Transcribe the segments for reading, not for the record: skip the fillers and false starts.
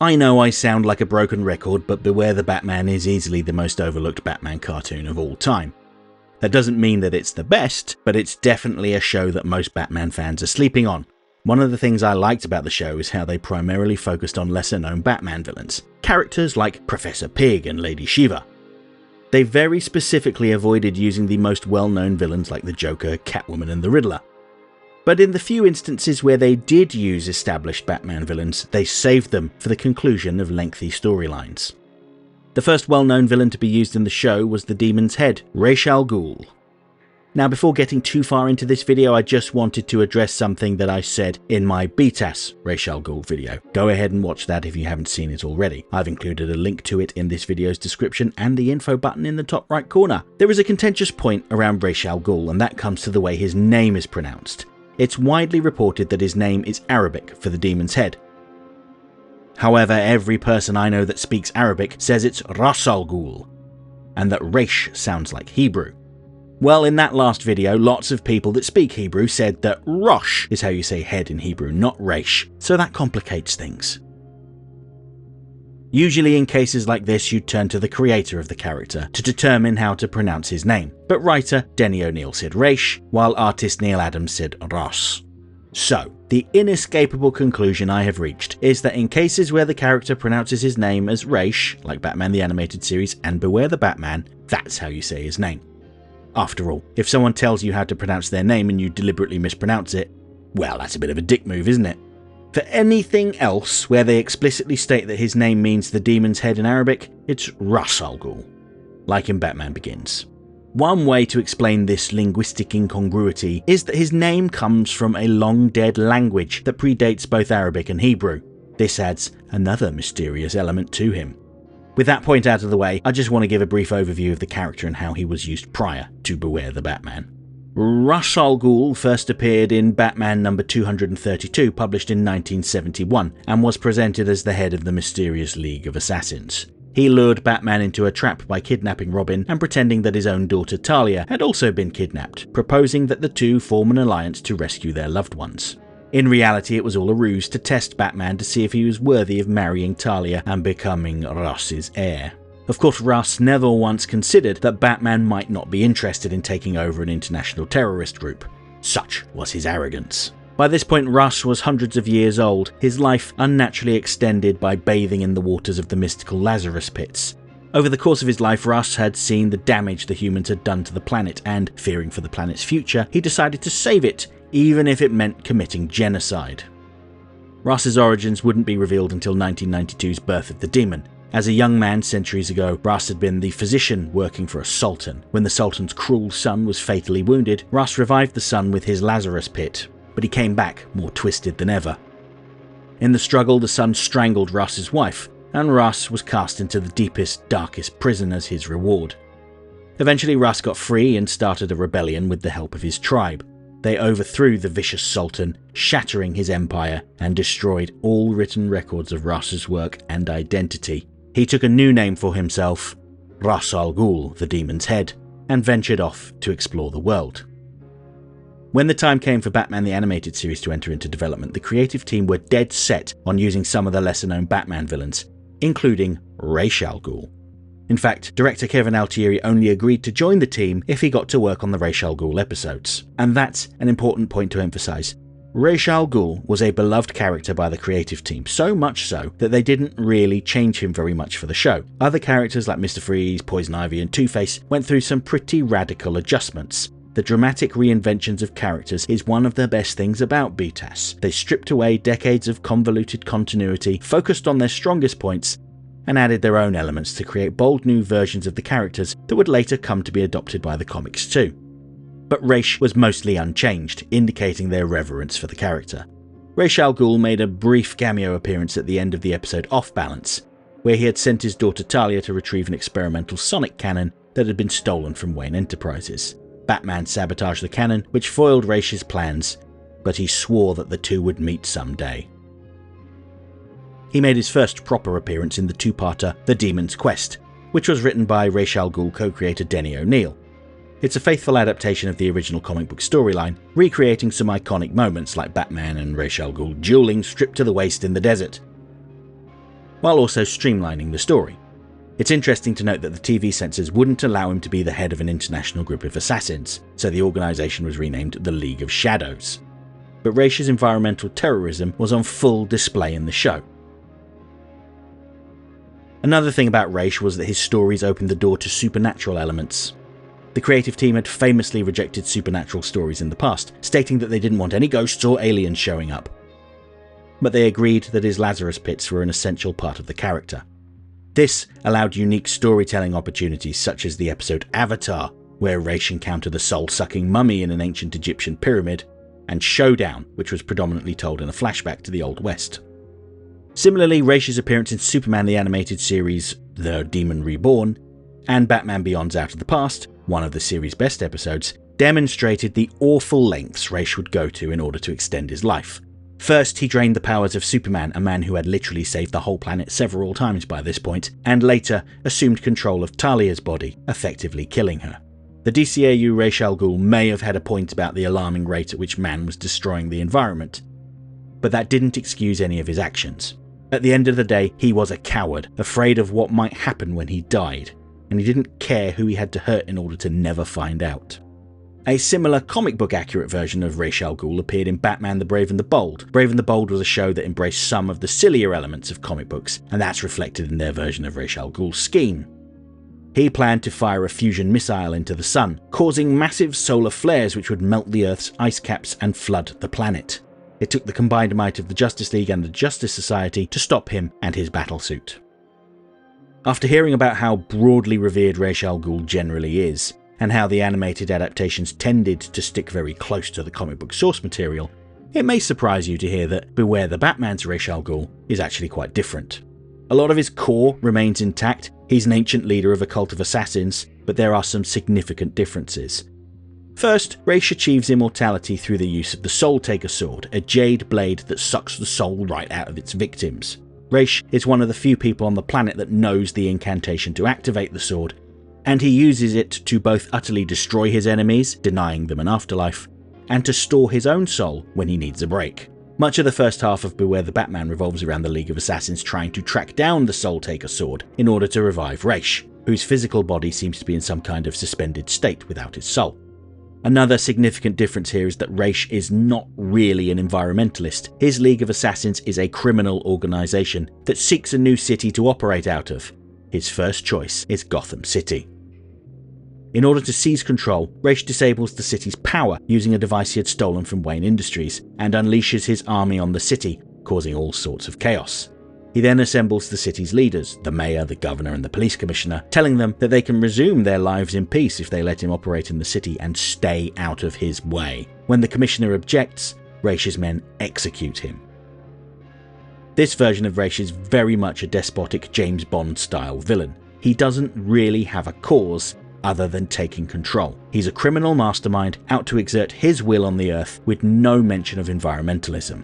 I know I sound like a broken record, but Beware the Batman is easily the most overlooked Batman cartoon of all time. That doesn't mean that it's the best, but it's definitely a show that most Batman fans are sleeping on. One of the things I liked about the show is how they primarily focused on lesser-known Batman villains, characters like Professor Pig and Lady Shiva. They very specifically avoided using the most well-known villains like the Joker, Catwoman and the Riddler. But in the few instances where they did use established Batman villains, they saved them for the conclusion of lengthy storylines. The first well-known villain to be used in the show was the Demon's Head, Ra's al Ghul. Now, before getting too far into this video, I just wanted to address something that I said in my BTAS Ra's al Ghul video. Go ahead and watch that if you haven't seen it already. I've included a link to it in this video's description and the info button in the top right corner. There is a contentious point around Ra's al Ghul, and that comes to the way his name is pronounced. It's widely reported that his name is Arabic for the Demon's Head. However, every person I know that speaks Arabic says it's Ra's al Ghul, and that Raish sounds like Hebrew. Well, in that last video, lots of people that speak Hebrew said that Rosh is how you say head in Hebrew, not Raish, so that complicates things. Usually in cases like this, you'd turn to the creator of the character to determine how to pronounce his name, but writer Denny O'Neil said Raish, while artist Neil Adams said Ross. So, the inescapable conclusion I have reached is that in cases where the character pronounces his name as Raish, like Batman the Animated Series and Beware the Batman, that's how you say his name. After all, if someone tells you how to pronounce their name and you deliberately mispronounce it, well, that's a bit of a dick move, isn't it? For anything else where they explicitly state that his name means the Demon's Head in Arabic, it's Ra's al Ghul, like in Batman Begins. One way to explain this linguistic incongruity is that his name comes from a long-dead language that predates both Arabic and Hebrew. This adds another mysterious element to him. With that point out of the way, I just want to give a brief overview of the character and how he was used prior to Beware the Batman. Ra's al Ghul first appeared in Batman number 232, published in 1971, and was presented as the head of the mysterious League of Assassins. He lured Batman into a trap by kidnapping Robin and pretending that his own daughter Talia had also been kidnapped, proposing that the two form an alliance to rescue their loved ones. In reality, it was all a ruse to test Batman to see if he was worthy of marrying Talia and becoming Ra's heir. Of course, Ra's never once considered that Batman might not be interested in taking over an international terrorist group. Such was his arrogance. By this point, Ra's was hundreds of years old, his life unnaturally extended by bathing in the waters of the mystical Lazarus pits. Over the course of his life, Ra's had seen the damage the humans had done to the planet, and, fearing for the planet's future, he decided to save it, even if it meant committing genocide. Ra's origins wouldn't be revealed until 1992's Birth of the Demon. As a young man centuries ago, Ra's had been the physician working for a sultan. When the sultan's cruel son was fatally wounded, Ra's revived the son with his Lazarus pit, but he came back more twisted than ever. In the struggle, the son strangled Ra's wife, and Ra's was cast into the deepest, darkest prison as his reward. Eventually, Ra's got free and started a rebellion with the help of his tribe. They overthrew the vicious sultan, shattering his empire, and destroyed all written records of Ra's work and identity. He took a new name for himself, Ra's al Ghul, the Demon's Head, and ventured off to explore the world. When the time came for Batman the Animated Series to enter into development, the creative team were dead set on using some of the lesser-known Batman villains, including Ra's al Ghul. In fact, director Kevin Altieri only agreed to join the team if he got to work on the Ra's al Ghul episodes. And that's an important point to emphasize. Ra's al Ghul was a beloved character by the creative team, so much so that they didn't really change him very much for the show. Other characters like Mr. Freeze, Poison Ivy and Two-Face went through some pretty radical adjustments. The dramatic reinventions of characters is one of the best things about BTAS. They stripped away decades of convoluted continuity, focused on their strongest points, and added their own elements to create bold new versions of the characters that would later come to be adopted by the comics too. But Raish was mostly unchanged, indicating their reverence for the character. Ra's al Ghul made a brief cameo appearance at the end of the episode Off Balance, where he had sent his daughter Talia to retrieve an experimental sonic cannon that had been stolen from Wayne Enterprises. Batman sabotaged the cannon, which foiled Raish's plans, but he swore that the two would meet someday. He made his first proper appearance in the two-parter The Demon's Quest, which was written by Ra's al Ghul co-creator Denny O'Neil. It's a faithful adaptation of the original comic book storyline, recreating some iconic moments like Batman and Ra's al Ghul dueling stripped to the waist in the desert. while also streamlining the story. It's interesting to note that the TV censors wouldn't allow him to be the head of an international group of assassins, so the organisation was renamed the League of Shadows. But Raish's environmental terrorism was on full display in the show. Another thing about Raish was that his stories opened the door to supernatural elements. The creative team had famously rejected supernatural stories in the past, stating that they didn't want any ghosts or aliens showing up. But they agreed that his Lazarus pits were an essential part of the character. This allowed unique storytelling opportunities such as the episode Avatar, where Raish encountered the soul-sucking mummy in an ancient Egyptian pyramid, and Showdown, which was predominantly told in a flashback to the Old West. Similarly, Raish's appearance in Superman the Animated Series The Demon Reborn and Batman Beyond's Out of the Past, one of the series' best episodes, demonstrated the awful lengths Raish would go to in order to extend his life. First, he drained the powers of Superman, a man who had literally saved the whole planet several times by this point, and later assumed control of Talia's body, effectively killing her. The DCAU Ra's al Ghul may have had a point about the alarming rate at which man was destroying the environment, but that didn't excuse any of his actions. At the end of the day, he was a coward, afraid of what might happen when he died, and he didn't care who he had to hurt in order to never find out. A similar comic book accurate version of Ra's al Ghul appeared in Batman the Brave and the Bold. Brave and the Bold was a show that embraced some of the sillier elements of comic books, and that's reflected in their version of Ra's al Ghul's scheme. He planned to fire a fusion missile into the sun, causing massive solar flares which would melt the Earth's ice caps and flood the planet. It took the combined might of the Justice League and the Justice Society to stop him and his battlesuit. After hearing about how broadly revered Ra's al Ghul generally is, and how the animated adaptations tended to stick very close to the comic book source material, it may surprise you to hear that Beware the Batman's Ra's al Ghul is actually quite different. A lot of his core remains intact. He's an ancient leader of a cult of assassins, but there are some significant differences. First, Ra's achieves immortality through the use of the Soul Taker Sword, a jade blade that sucks the soul right out of its victims. Ra's is one of the few people on the planet that knows the incantation to activate the sword, and he uses it to both utterly destroy his enemies, denying them an afterlife, and to store his own soul when he needs a break. Much of the first half of Beware the Batman revolves around the League of Assassins trying to track down the Soul Taker Sword in order to revive Ra's, whose physical body seems to be in some kind of suspended state without his soul. Another significant difference here is that Ra's is not really an environmentalist. His League of Assassins is a criminal organisation that seeks a new city to operate out of. His first choice is Gotham City. In order to seize control, Ra's disables the city's power using a device he had stolen from Wayne Industries, and unleashes his army on the city, causing all sorts of chaos. He then assembles the city's leaders, the mayor, the governor and the police commissioner, telling them that they can resume their lives in peace if they let him operate in the city and stay out of his way. When the commissioner objects, Ra's men execute him. This version of Ra's is very much a despotic James Bond-style villain. He doesn't really have a cause other than taking control. He's a criminal mastermind out to exert his will on the Earth with no mention of environmentalism.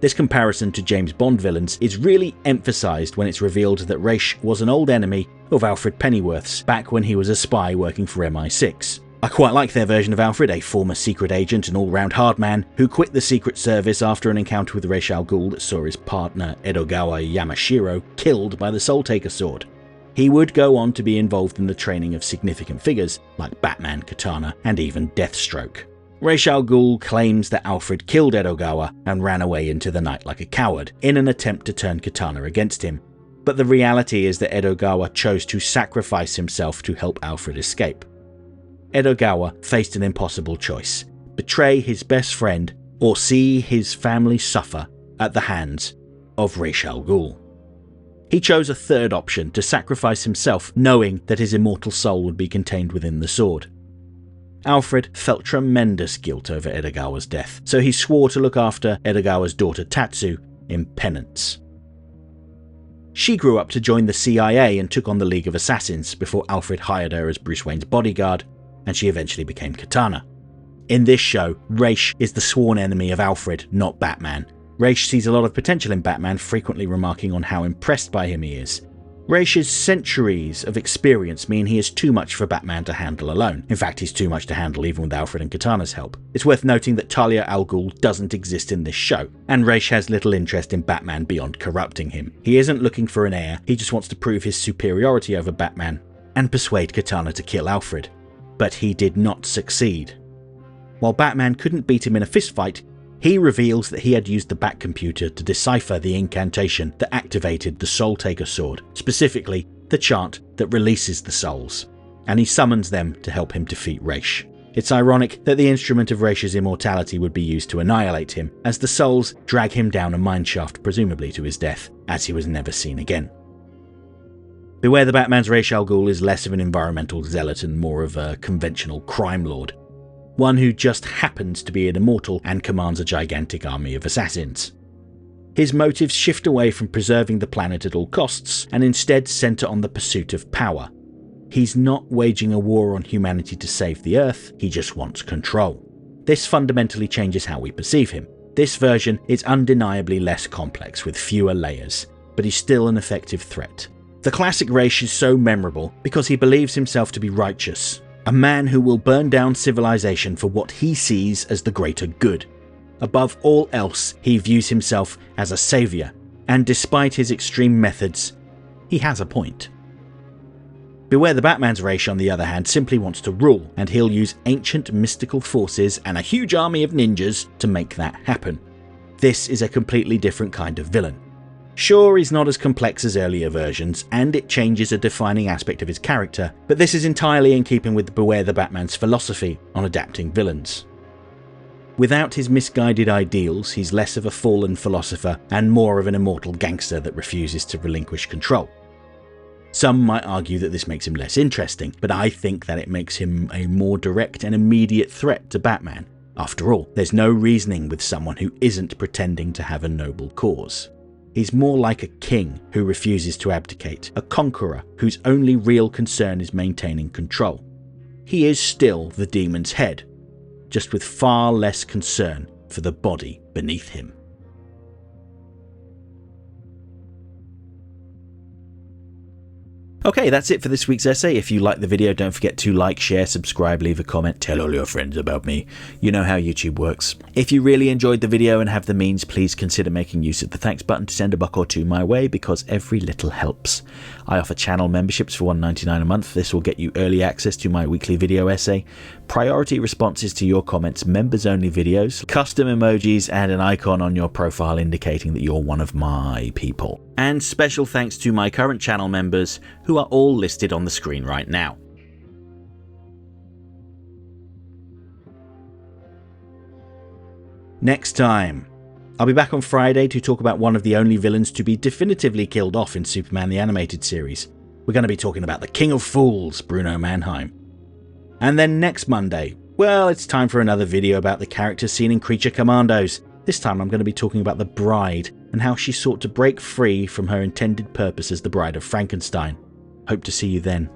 This comparison to James Bond villains is really emphasised when it's revealed that Ra's was an old enemy of Alfred Pennyworth's back when he was a spy working for MI6. I quite like their version of Alfred, a former secret agent and all-round hardman who quit the Secret Service after an encounter with Ra's al Ghul that saw his partner Edogawa Yamashiro killed by the Soul Taker Sword. He would go on to be involved in the training of significant figures like Batman, Katana and even Deathstroke. Ra's al Ghul claims that Alfred killed Edogawa and ran away into the night like a coward in an attempt to turn Katana against him, but the reality is that Edogawa chose to sacrifice himself to help Alfred escape. Edogawa faced an impossible choice: betray his best friend or see his family suffer at the hands of Ra's al Ghul. He chose a third option, to sacrifice himself, knowing that his immortal soul would be contained within the sword. Alfred felt tremendous guilt over Edogawa's death, so he swore to look after Edogawa's daughter Tatsu in penance. She grew up to join the CIA and took on the League of Assassins before Alfred hired her as Bruce Wayne's bodyguard, and she eventually became Katana. In this show, Ra's is the sworn enemy of Alfred, not Batman. Ra's sees a lot of potential in Batman, frequently remarking on how impressed by him he is. Raish's centuries of experience mean he is too much for Batman to handle alone. In fact, he's too much to handle even with Alfred and Katana's help. It's worth noting that Talia al Ghul doesn't exist in this show, and Raish has little interest in Batman beyond corrupting him. He isn't looking for an heir, he just wants to prove his superiority over Batman and persuade Katana to kill Alfred. But he did not succeed. While Batman couldn't beat him in a fistfight, he reveals that he had used the Batcomputer to decipher the incantation that activated the Soul Taker sword, specifically the chant that releases the souls, and he summons them to help him defeat Raish. It's ironic that the instrument of Raish's immortality would be used to annihilate him, as the souls drag him down a mineshaft, presumably to his death, as he was never seen again. Beware the Batman's Raish al Ghul is less of an environmental zealot and more of a conventional crime lord. One who just happens to be an immortal and commands a gigantic army of assassins. His motives shift away from preserving the planet at all costs and instead centre on the pursuit of power. He's not waging a war on humanity to save the Earth, he just wants control. This fundamentally changes how we perceive him. This version is undeniably less complex with fewer layers, but he's still an effective threat. The classic Raish is so memorable because he believes himself to be righteous. A man who will burn down civilization for what he sees as the greater good. Above all else, he views himself as a saviour, and despite his extreme methods, he has a point. Beware the Batman's Raish, on the other hand, simply wants to rule, and he'll use ancient mystical forces and a huge army of ninjas to make that happen. This is a completely different kind of villain. Sure, he's not as complex as earlier versions, and it changes a defining aspect of his character, but this is entirely in keeping with Beware the Batman's philosophy on adapting villains. Without his misguided ideals, he's less of a fallen philosopher and more of an immortal gangster that refuses to relinquish control. Some might argue that this makes him less interesting, but I think that it makes him a more direct and immediate threat to Batman. After all, there's no reasoning with someone who isn't pretending to have a noble cause. He's more like a king who refuses to abdicate, a conqueror whose only real concern is maintaining control. He is still the demon's head, just with far less concern for the body beneath him. Okay, that's it for this week's essay. If you liked the video, don't forget to like, share, subscribe, leave a comment, tell all your friends about me. You know how YouTube works. If you really enjoyed the video and have the means, please consider making use of the thanks button to send a buck or two my way, because every little helps. I offer channel memberships for $1.99 a month. This will get you early access to my weekly video essay, priority responses to your comments, members-only videos, custom emojis, and an icon on your profile indicating that you're one of my people. And special thanks to my current channel members, who are all listed on the screen right now. Next time, I'll be back on Friday to talk about one of the only villains to be definitively killed off in Superman the Animated Series. We're going to be talking about the King of Fools, Bruno Mannheim. And then next Monday, well, it's time for another video about the characters seen in Creature Commandos. This time I'm going to be talking about the Bride, and how she sought to break free from her intended purpose as the Bride of Frankenstein. Hope to see you then.